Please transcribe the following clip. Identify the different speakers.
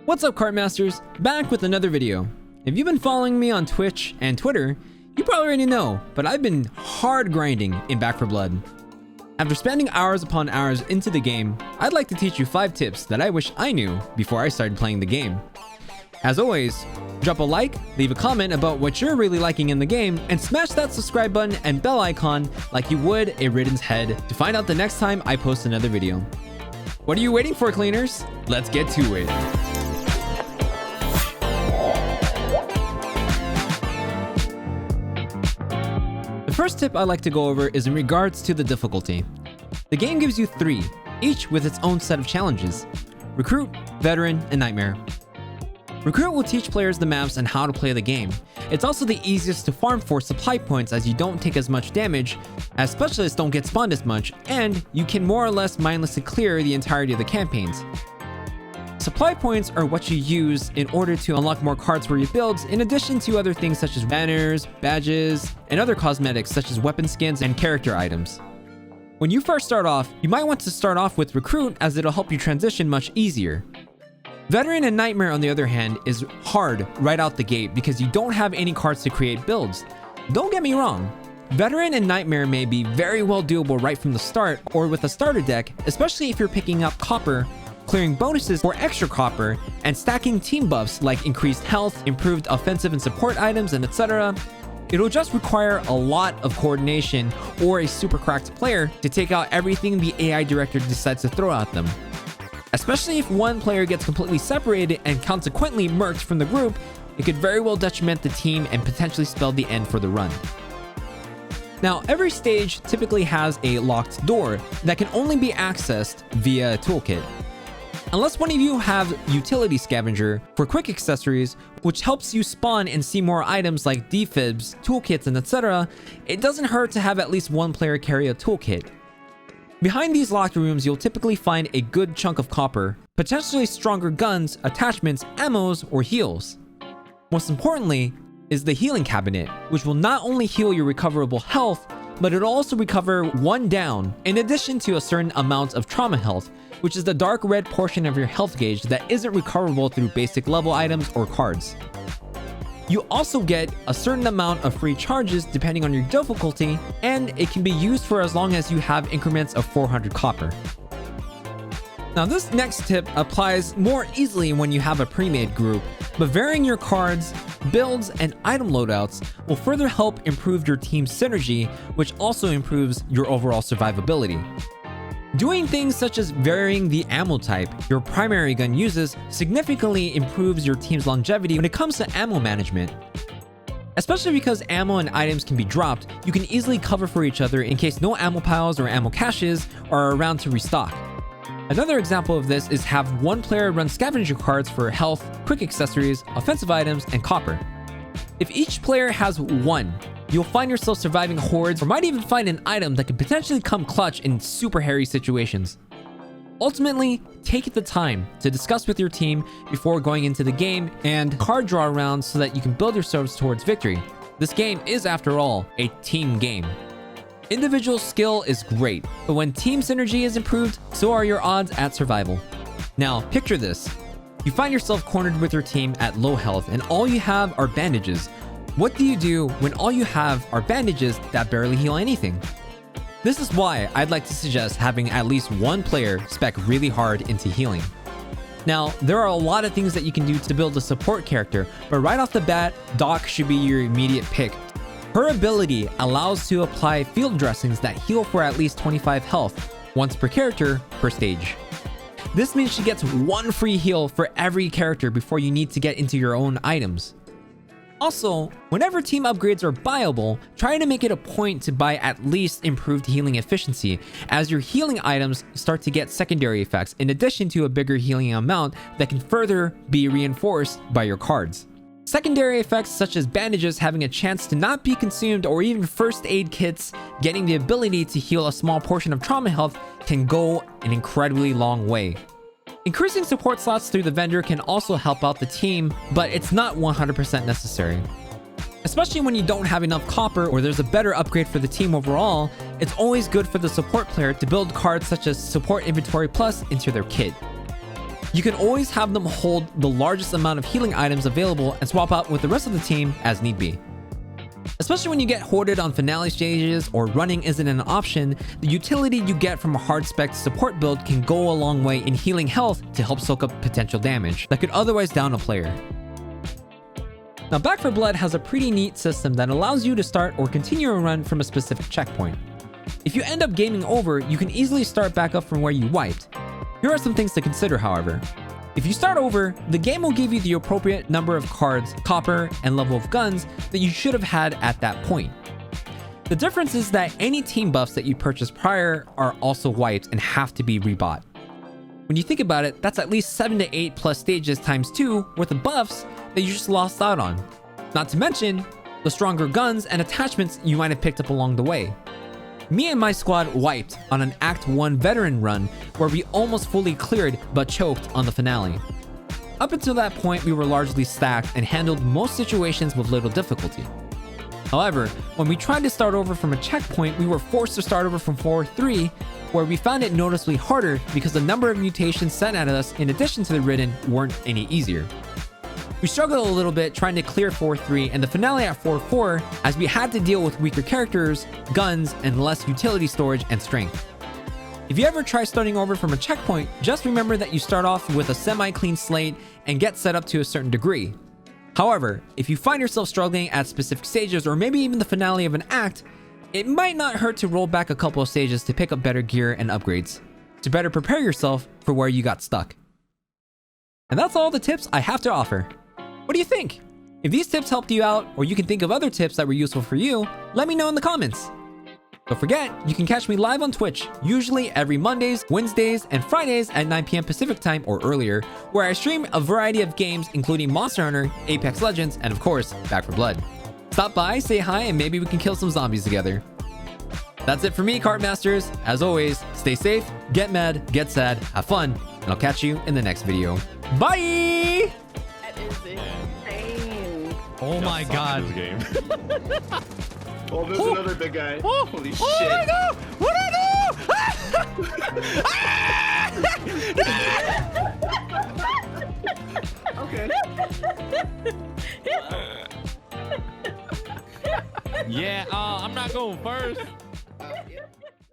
Speaker 1: What's up, Cartmasters? Back with another video. If you've been following me on Twitch and Twitter, you probably already know, but I've been hard grinding in Back 4 Blood. After spending hours upon hours into the game, I'd like to teach you 5 tips that I wish I knew before I started playing the game. As always, drop a like, leave a comment about what you're really liking in the game, and smash that subscribe button and bell icon like you would a Ridden's head to find out the next time I post another video. What are you waiting for, cleaners? Let's get to it. The first tip I'd like to go over is in regards to the difficulty. The game gives you 3, each with its own set of challenges: Recruit, Veteran, and Nightmare. Recruit will teach players the maps and how to play the game. It's also the easiest to farm for supply points as you don't take as much damage, as specialists don't get spawned as much, and you can more or less mindlessly clear the entirety of the campaigns. Supply points are what you use in order to unlock more cards for your builds, in addition to other things such as banners, badges, and other cosmetics such as weapon skins and character items. When you first start off, you might want to start off with Recruit, as it'll help you transition much easier. Veteran and Nightmare, on the other hand, is hard right out the gate because you don't have any cards to create builds. Don't get me wrong, Veteran and Nightmare may be very well doable right from the start or with a starter deck, especially if you're picking up copper, clearing bonuses for extra copper, and stacking team buffs like increased health, improved offensive and support items, and etc. It'll just require a lot of coordination or a super cracked player to take out everything the AI director decides to throw at them. Especially if one player gets completely separated and consequently murked from the group, it could very well detriment the team and potentially spell the end for the run. Now, every stage typically has a locked door that can only be accessed via a toolkit. Unless one of you have Utility Scavenger for quick accessories, which helps you spawn and see more items like defibs, toolkits, and etc., it doesn't hurt to have at least one player carry a toolkit. Behind these locked rooms, you'll typically find a good chunk of copper, potentially stronger guns, attachments, ammos, or heals. Most importantly is the healing cabinet, which will not only heal your recoverable health, but it'll also recover 1 down, in addition to a certain amount of trauma health, which is the dark red portion of your health gauge that isn't recoverable through basic level items or cards. You also get a certain amount of free charges depending on your difficulty, and it can be used for as long as you have increments of 400 copper. Now, this next tip applies more easily when you have a pre-made group, but varying your cards, builds, and item loadouts will further help improve your team's synergy, which also improves your overall survivability. Doing things such as varying the ammo type your primary gun uses significantly improves your team's longevity when it comes to ammo management. Especially because ammo and items can be dropped, you can easily cover for each other in case no ammo piles or ammo caches are around to restock. Another example of this is have one player run scavenger cards for health, quick accessories, offensive items, and copper. If each player has 1, you'll find yourself surviving hordes or might even find an item that could potentially come clutch in super hairy situations. Ultimately, take the time to discuss with your team before going into the game and card draw rounds so that you can build yourselves towards victory. This game is, after all, a team game. Individual skill is great, but when team synergy is improved, so are your odds at survival. Now, picture this. You find yourself cornered with your team at low health and all you have are bandages. What do you do when all you have are bandages that barely heal anything? This is why I'd like to suggest having at least one player spec really hard into healing. Now, there are a lot of things that you can do to build a support character, but right off the bat, Doc should be your immediate pick. Her ability allows to apply field dressings that heal for at least 25 health, once per character per stage. This means she gets 1 free heal for every character before you need to get into your own items. Also, whenever team upgrades are buyable, try to make it a point to buy at least improved healing efficiency, as your healing items start to get secondary effects in addition to a bigger healing amount that can further be reinforced by your cards. Secondary effects such as bandages having a chance to not be consumed or even first aid kits getting the ability to heal a small portion of trauma health can go an incredibly long way. Increasing support slots through the vendor can also help out the team, but it's not 100% necessary. Especially when you don't have enough copper or there's a better upgrade for the team overall, it's always good for the support player to build cards such as Support Inventory Plus into their kit. You can always have them hold the largest amount of healing items available and swap out with the rest of the team as need be. Especially when you get hoarded on finale stages or running isn't an option, the utility you get from a hard spec support build can go a long way in healing health to help soak up potential damage that could otherwise down a player. Now, Back 4 Blood has a pretty neat system that allows you to start or continue a run from a specific checkpoint. If you end up gaming over, you can easily start back up from where you wiped. Here are some things to consider, however. If you start over, the game will give you the appropriate number of cards, copper, and level of guns that you should have had at that point. The difference is that any team buffs that you purchased prior are also wiped and have to be rebought. When you think about it, that's at least 7 to 8 plus stages times 2 worth of buffs that you just lost out on. Not to mention the stronger guns and attachments you might have picked up along the way. Me and my squad wiped on an Act 1 veteran run where we almost fully cleared but choked on the finale. Up until that point, we were largely stacked and handled most situations with little difficulty. However, when we tried to start over from a checkpoint, we were forced to start over from 4-3, where we found it noticeably harder because the number of mutations sent at us in addition to the ridden weren't any easier. We struggled a little bit trying to clear 4-3 and the finale at 4-4 as we had to deal with weaker characters, guns, and less utility storage and strength. If you ever try starting over from a checkpoint, just remember that you start off with a semi-clean slate and get set up to a certain degree. However, if you find yourself struggling at specific stages or maybe even the finale of an act, it might not hurt to roll back a couple of stages to pick up better gear and upgrades, to better prepare yourself for where you got stuck. And that's all the tips I have to offer. What do you think? If these tips helped you out, or you can think of other tips that were useful for you, let me know in the comments. Don't forget, you can catch me live on Twitch, usually every Mondays, Wednesdays, and Fridays at 9 PM Pacific time or earlier, where I stream a variety of games including Monster Hunter, Apex Legends, and of course, Back 4 Blood. Stop by, say hi, and maybe we can kill some zombies together. That's it for me, Cartmasters. As always, stay safe, get mad, get sad, have fun, and I'll catch you in the next video. Bye!
Speaker 2: That is insane.
Speaker 1: Oh my god.
Speaker 3: Oh, there's another big guy.
Speaker 1: Oh,
Speaker 3: Holy shit.
Speaker 1: oh my god! What I do?
Speaker 3: Okay.
Speaker 4: Yeah, I'm not going first.